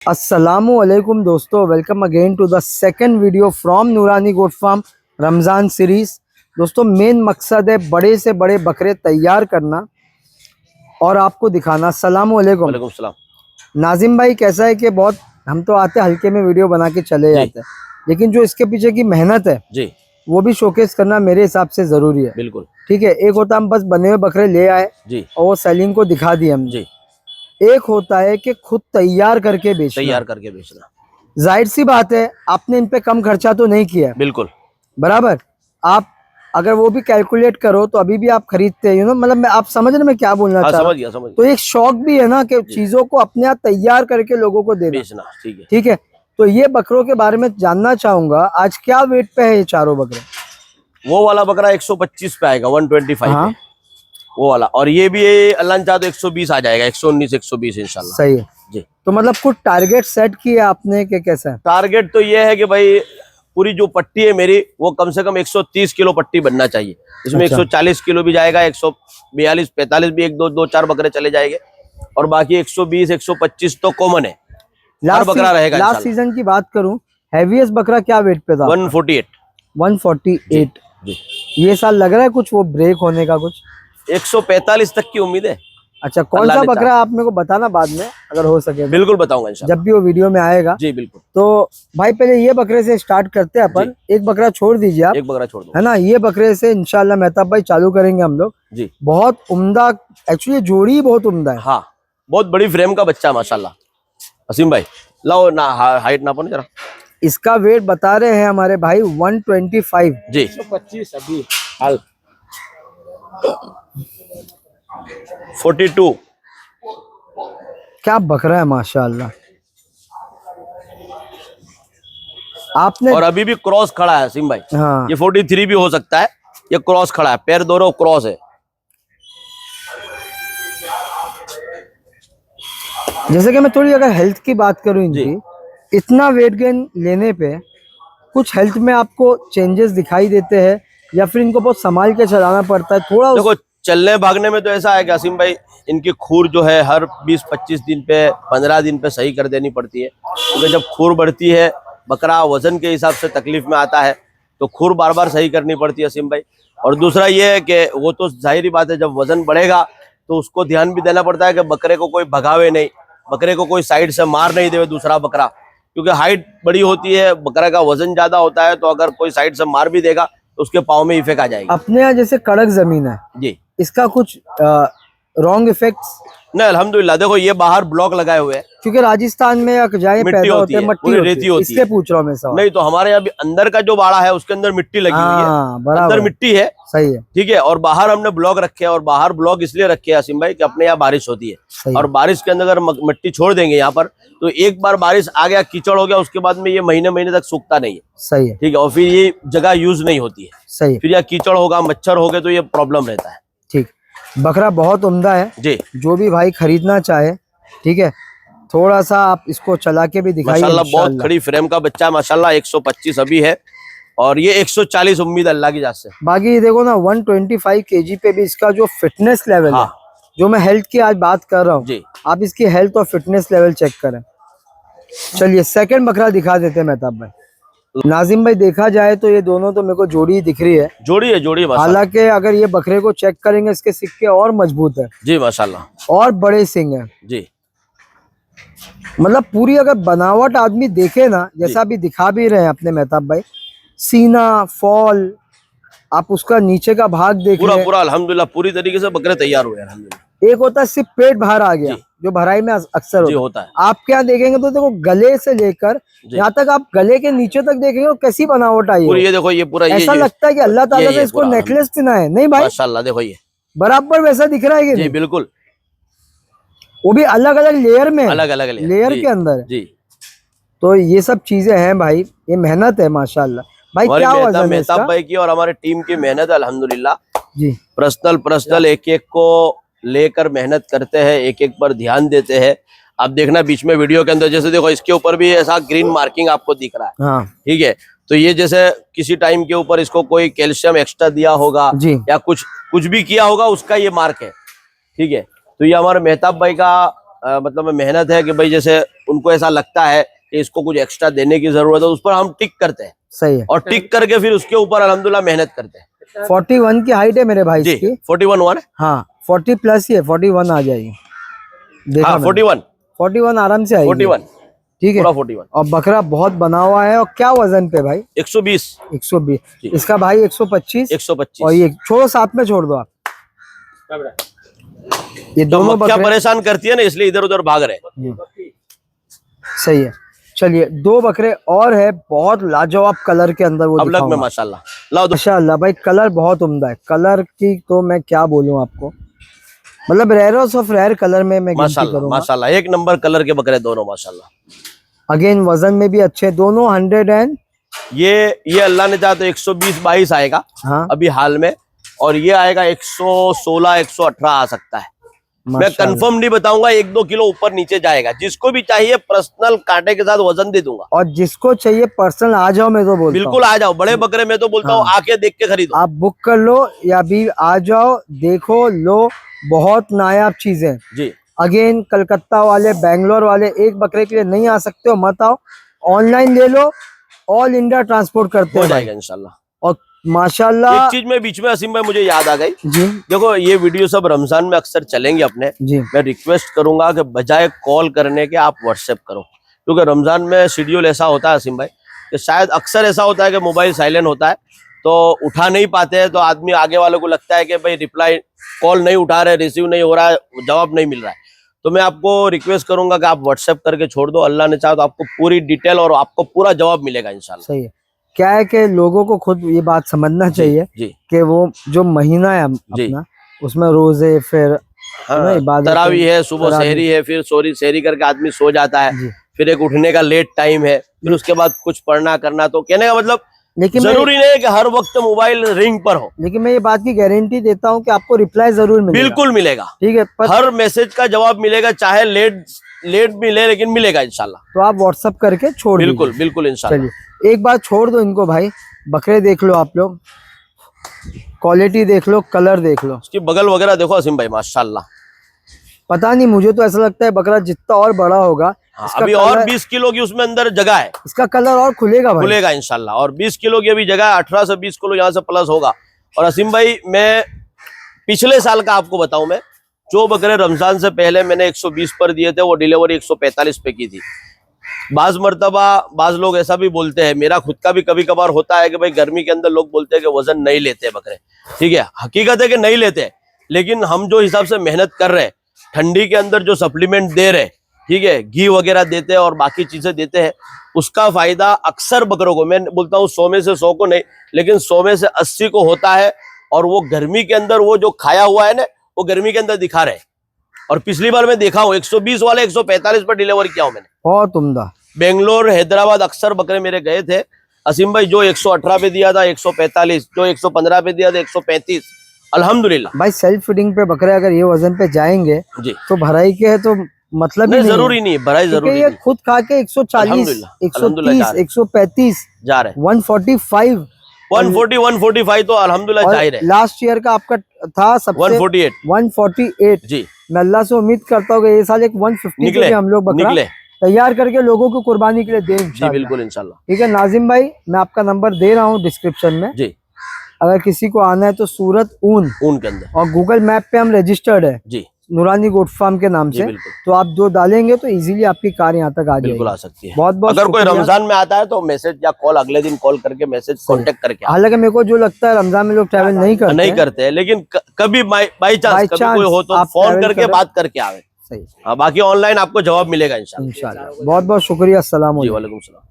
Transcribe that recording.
अस्सलामुअलैकुम दोस्तों, welcome again to the second video from Noorani goat farm Ramzan series. दोस्तों, main मकसद है बड़े से बड़े बकरे तैयार करना और आपको दिखाना। अस्सलामुअलैकुम। वालेकुम सलाम। नाजिम भाई, कैसा है कि बहुत हम तो आते हल्के में वीडियो बना के चले जाते हैं, लेकिन जो इसके पीछे की मेहनत है जी वो भी शोकेस करना मेरे हिसाब से ज़रूरी है। बिल्कुल ठीक है, एक होता हम बस बने हुए बकरे ले आए जी और वो सेलिंग को दिखा दिए हमने। जी एक होता है कि खुद तैयार करके बेचना। तैयार करके बेचना। जाहिर सी बात है, आपने इन पे कम खर्चा तो नहीं किया, बिल्कुल बराबर। आप अगर वो भी कैलकुलेट करो तो अभी भी आप खरीदते हैं, मतलब आप समझ रहे मैं क्या बोलना हाँ, चाह रहा समझ हूँ। गया। तो एक शौक भी है ना कि चीजों को अपने आप तैयार करके लोगों को देना। बेचना ठीक है। ठीक है, तो ये बकरों के बारे में जानना चाहूंगा। आज क्या वेट पे है ये चारों बकरे? वो वाला बकरा 125 पे आएगा, 125 हाँ, पे वो वाला। और ये भी अल्लाह ने चाहा तो 120 आ जाएगा, 119 120 इंशाल्लाह। सही है जी, तो मतलब कुछ टारगेट सेट किया आपने कि कैसा है? टारगेट तो ये है कि भाई पूरी जो पट्टी है मेरी वो कम से कम 130 किलो पट्टी बनना चाहिए। इसमें अच्छा। 140 किलो भी जाएगा, 142 45 भी एक दो चार बकरे चले जाएंगे, और बाकी 120 125 तो कॉमन है। हर बकरा रहेगा लास्ट इंशाल्लाह। सीजन की बात करूं, हैवीएस्ट बकरा क्या वेट पे था? 148 148। जी। ये साल लग रहा है कुछ वो ब्रेक होने का कुछ? 145 तक की उम्मीद है। अच्छा, कौन अल्लाह सा ने बकरा आप मेरे को बताना बाद में अगर हो सके तो। बिल्कुल बताऊंगा इंशाल्लाह। जब भी वो वीडियो में आएगा। जी बिल्कुल। तो भाई पहले ये बकरे से स्टार्ट करते हैं अपन। एक बकरा छोड़ दीजिए आप, एक बकरा छोड़ दो, है ना। ये बकरे से इंशाल्लाह मेहताब भाई चालू करेंगे हम लोग। जी बहुत उम्दा, एक्चुअली जोड़ी ही बहुत उम्दा है। हाँ, बहुत बड़ी फ्रेम का बच्चा माशाल्लाह। असीम भाई लाओ ना, हाइट नापो ना जरा। इसका वेट बता रहे हैं हमारे भाई 125 जी 125 अभी हाल 42। क्या बकरा है माशाल्लाह। आपने और अभी भी क्रॉस खड़ा है असीम भाई। हाँ, ये 43 भी हो सकता है। ये क्रॉस खड़ा है, पैर दोनों क्रॉस है। जैसे कि मैं थोड़ी अगर हेल्थ की बात करूं इनकी, इतना वेट गेन लेने पे कुछ हेल्थ में आपको चेंजेस दिखाई देते हैं या फिर इनको बहुत संभाल के चलाना पड़ता है थोड़ा? देखो, चलने भागने में तो ऐसा है कि असीम भाई इनकी खूर जो है हर 20-25 दिन पे 15 दिन पे सही कर देनी पड़ती है, क्योंकि जब खूर बढ़ती है बकरा वजन के हिसाब से तकलीफ में आता है, तो खूर बार बार सही करनी पड़ती है असीम भाई। और दूसरा ये है कि वो तो जाहिर बात है, जब वजन बढ़ेगा तो उसको ध्यान भी देना पड़ता है कि बकरे को कोई भगावे नहीं, बकरे को कोई साइड से मार नहीं दे दूसरा बकरा, क्योंकि हाइट बड़ी होती है, बकरे का वजन ज्यादा होता है, तो अगर कोई साइड से मार भी देगा तो उसके पाँव में इफेक्ट आ जाएगी। अपने यहाँ जैसे कड़क जमीन है, जी इसका कुछ रॉन्ग इफेक्ट्स? नहीं, अल्हम्दुलिल्लाह। देखो, ये बाहर ब्लॉक लगाए हुए हैं। क्योंकि राजस्थान में या जहाँ मिट्टी पैदा होती होते हैं है, मिट्टी पूरी होती रेती है, होती इसलिए है। पूछ रहा हूँ मैं सवाल। नहीं तो हमारे यहाँ भी अंदर का जो बाड़ा है उसके अंदर मिट्टी लगी हुई है, हाँ, बराबर अंदर है। मिट्टी है। सही है, ठीक है, और बाहर हमने ब्लॉक रखे हैं, और बाहर ब्लॉक इसलिए रखे हैं असीम भाई कि अपने यहाँ बारिश होती है, सही और है, बारिश के अंदर अगर मिट्टी छोड़ देंगे यहाँ पर, तो एक बार बारिश आ गया, कीचड़ हो गया, उसके बाद में ये महीने महीने तक सूखता नहीं है। सही है, ठीक है, और फिर ये जगह यूज नहीं होती है, सही है। फिर यहाँ कीचड़ होगा, मच्छर हो गए, तो ये प्रॉब्लम रहता है। ठीक, बकरा बहुत उम्दा है जी जो भी भाई खरीदना चाहे। ठीक है, थोड़ा सा आप इसको चला के भी दिखाइए माशाल्लाह, बहुत इंशाल्लाह। खड़ी फ्रेम का बच्चा है माशाल्लाह। 125 अभी है, और ये 140 उम्मीद अल्लाह की जात से। बाकी ये देखो ना, 125 केजी पे भी इसका जो फिटनेस लेवल है, हाँ जो मैं हेल्थ की आज बात कर रहा हूँ, जी आप इसकी हेल्थ और फिटनेस लेवल चेक करें। चलिए सेकंड बकरा दिखा देते हैं मेहताब भाई। नाजिम भाई, देखा जाए तो ये दोनों तो मेरे को जोड़ी ही दिख रही है। जोड़ी है माशाल्लाह। हालांकि अगर ये बकरे को चेक करेंगे, इसके सिक्के और मजबूत है जी माशाल्लाह, और बड़े सिंग है। जी मतलब पूरी अगर बनावट आदमी देखे ना, जैसा भी दिखा भी रहे हैं अपने मेहताब भाई, सीना फॉल, आप उसका नीचे का भाग देख पूरा रहे हैं। पूरा अल्हम्दुलिल्लाह पूरी तरीके से बकरे तैयार हुए हैं अल्हम्दुलिल्लाह। एक होता है सिर्फ पेट बाहर आ गया, जो भराई में अक्सर जी होता है। होता है। आप क्या देखेंगे तो देखो, गले से लेकर यहाँ तक आप गले के नीचे तक देखेंगे तो कैसी बनावट आई पूरी है। ये देखो, ये पूरा ऐसा लगता है कि अल्लाह ताला ने इसको पूरा नेकलेस पहना है। नहीं भाई, माशाल्लाह, देखो ये बराबर वैसा दिख रहा है कि जी नहीं? बिल्कुल वो भी अलग अलग लेयर में, अलग अलग लेयर के अंदर है। जी। तो ये सब चीजें हैं भाई, ये मेहनत है माशाल्लाह। भाई क्या वजन है मेहताब इसका? भाई की और हमारे टीम की मेहनत है अल्हम्दुलिल्लाह। जी, पर्सनल एक एक को लेकर मेहनत करते हैं, एक एक पर ध्यान देते हैं। आप देखना बीच में वीडियो के अंदर, जैसे देखो इसके ऊपर भी ऐसा ग्रीन मार्किंग आपको दिख रहा है। हाँ ठीक है, तो ये जैसे किसी टाइम के ऊपर इसको कोई कैल्शियम एक्स्ट्रा दिया होगा जी, या कुछ भी किया होगा, उसका ये मार्क है। ठीक है, तो ये हमारे मेहताब भाई का मतलब में मेहनत है कि भाई जैसे उनको ऐसा लगता है कि इसको कुछ एक्स्ट्रा देने की जरूरत है, उस पर हम टिक करते हैं सही है। और टिक करके फिर उसके ऊपर अल्हम्दुलिल्लाह मेहनत करते हैं। 41 की हाइट है मेरे भाई जी की। 41 हुआ ना? हाँ 40 प्लस ही है, 41 आ जाएगी। देखा हाँ मैंने। 41 41 आराम से आएगी। 41 ठीक है। पूरा 41 और बकरा बहुत बना हुआ है। और क्या वजन पे भाई? 120 120। जी। इसका भाई 125 और 125। ये छोड़ो, साथ में छोड़ दो आप। ये जो दोनों मक्खियां बकरे परेशान करती है ना, इसलिए इधर उधर भाग रहे हैं। सही है। चलिए दो बकरे और है, बहुत लाजवाब कलर के अंदर, वो अब लग में दिखाऊंगा। माशाल्लाह। लाओ दो। माशाल्लाह भाई, कलर बहुत उम्दा है। कलर की तो मैं क्या बोलूं आपको, मतलब रेयर्स ऑफ रेयर कलर में मैं गिनती माशाल्लाह करूंगा। माशाल्लाह, एक नंबर कलर के बकरे दोनों माशाल्लाह। अगेन वजन में भी अच्छे दोनों। 100 एंड ये अल्लाह ने चाहा तो 120-22 आएगा हाँ अभी हाल में, और ये आएगा 116-118 आ सकता है। मैं माशाल्लाह। कंफर्म नहीं बताऊंगा, 1-2 किलो ऊपर नीचे जाएगा। जिसको भी चाहिए पर्सनल कांटे के साथ वजन दे दूंगा। और जिसको चाहिए पर्सनल आ जाओ, मैं तो बोलता बिल्कुल आ जाओ, बड़े बकरे में तो बोलता हूँ आके देख के खरीदो। हूँ, आप बुक कर लो या अभी आ जाओ, देखो लो, बहुत नायाब चीजें। जी अगेन कलकत्ता वाले, बैंगलोर वाले एक बकरे के लिए नहीं आ सकते हो, मत आओ, ऑनलाइन ले लो, ऑल इंडिया ट्रांसपोर्ट करते हो हैं भाई। जाएगा इंशाल्लाह। और माशाल्लाह। एक चीज में बीच में असीम भाई मुझे याद आ गई। जी देखो ये वीडियो सब रमजान में अक्सर चलेंगे अपने। जी मैं रिक्वेस्ट करूंगा कि बजाय कॉल करने के आप व्हाट्सएप करो, क्योंकि रमजान में शेड्यूल ऐसा होता है असीम भाई कि शायद अक्सर ऐसा होता है कि मोबाइल साइलेंट होता है तो उठा नहीं पाते हैं, तो आदमी आगे वालों को लगता है कि भाई रिप्लाई कॉल नहीं उठा रहे, रिसीव नहीं हो रहा है, जवाब नहीं मिल रहा है। तो मैं आपको रिक्वेस्ट करूंगा कि आप व्हाट्सएप करके छोड़ दो। अल्लाह ने चाहा तो आपको पूरी डिटेल और आपको पूरा जवाब मिलेगा इंशाल्लाह। सही है। क्या है कि लोगों को खुद ये बात समझना चाहिए जी कि वो जो महीना है जी। अपना, उसमें रोजे, फिर हाँ, इबादतें, तरावी है, सुबह तरावी। सहरी है, फिर सहरी करके आदमी सो जाता है, जी। फिर एक उठने का लेट टाइम है, फिर उसके बाद कुछ पढ़ना करना। तो कहने का मतलब लेकिन जरूरी नहीं है कि हर वक्त मोबाइल रिंग पर हो। लेकिन मैं ये बात की गारंटी देता हूँ कि आपको रिप्लाई जरूर मिलेगा। बिल्कुल मिलेगा, ठीक है। पर हर मैसेज का जवाब मिलेगा, चाहे लेट मिले लेकिन मिलेगा इंशाल्लाह। तो आप व्हाट्सअप करके छोड़ दीजिए। बिल्कुल बिल्कुल इंशाल्लाह। चलिए एक बार छोड़ दो इनको भाई। बकरे देख लो आप लोग, क्वालिटी देख लो, कलर देख लो। उसकी बगल वगैरह देखो असीम भाई माशाल्लाह। पता नहीं, मुझे तो ऐसा लगता है बकरा जितना और बड़ा होगा, हाँ, इसका अभी कलर, और 20 किलो की उसमें अंदर जगह है, इसका कलर और खुलेगा भाई। खुलेगा इंशाल्लाह। और 20 किलो की अभी जगह है, 18 से 20 किलो यहाँ से प्लस होगा। और असीम भाई मैं पिछले साल का आपको बताऊं, मैं जो बकरे रमजान से पहले मैंने 120 पर दिए थे, वो डिलीवरी 145 पे की थी। बाज मर्तबा बाज लोग ऐसा भी बोलते हैं, मेरा खुद का भी कभी कभार होता है कि भाई गर्मी के अंदर लोग बोलते हैं कि वजन नहीं लेते बकरे। ठीक है, हकीकत है कि नहीं लेते, लेकिन हम जो हिसाब से मेहनत कर रहे हैं, ठंडी के अंदर जो सप्लीमेंट दे रहे, ठीक है, घी वगैरह देते हैं और बाकी चीजें देते हैं, उसका फायदा अक्सर बकरों को, मैं बोलता हूँ 100 में से 100 को नहीं, लेकिन 100 में से 80 को होता है। और वो गर्मी के अंदर वो जो खाया हुआ है ना, वो गर्मी के अंदर दिखा रहे हैं। और पिछली बार मैं देखा हूँ 120 वाले 145 पर डिलीवर किया हूं मैंने। बहुत उम्दा। बेंगलोर, हैदराबाद अक्सर बकरे मेरे गए थे असीम भाई। जो 118 पे दिया था 145, जो 115 पे दिया था 135, अल्हम्दुलिल्लाह। भाई सेल्फ फीडिंग पे बकरे अगर ये वजन पे जाएंगे जी तो भराई के है तो मतलब ही नहीं, नहीं जरूरी नहीं है, भराई है। जरूरी ये नहीं। खुद खा के 140, अल्हम्दुलिल्लाह, 130, 135, जा रहे 145, 140 145 तो अल्हम्दुलिल्लाह जाहिर है। लास्ट ईयर का आपका था सबसे 148 148। जी मैं अल्लाह से उम्मीद करता हूँ कि ये साल एक 150 निकले, पे हम लोग बकरा निकले तैयार करके लोगों को कुर्बानी के लिए दें जी, इंशाल्लाह। बिल्कुल इंशाल्लाह। ठीक है नाजिम भाई, मैं आपका नंबर दे रहा हूँ डिस्क्रिप्शन में। जी अगर किसी को आना है तो सूरत ऊन ऊन के अंदर और गूगल मैप पे हम रजिस्टर्ड है जी नूरानी गोट फार्म के नाम जी से, बिल्कुल तो आप जो डालेंगे तो इजीली आपकी कार यहाँ तक आ बिल्कुल आ जाएगी। सकती है। बहुत बहुत अगर कोई शुक्रिया। रमजान में आता है तो मैसेज या कॉल, अगले दिन कॉल करके मैसेज कांटेक्ट करके आओ। हालांकि मेरे को जो लगता है रमजान में लोग ट्रैवल नहीं करते नहीं हैं। करते हैं, लेकिन कभी बाई चांस कभी chance कोई हो तो आप फोन travel करके करो। बात करके आवे। सही, हाँ, बाकी ऑनलाइन आपको जवाब मिलेगा इंशाल्लाह। इंशाल्लाह। बहुत बहुत शुक्रिया। अस्सलाम जी वालेकुम। वालेकुम सलाम।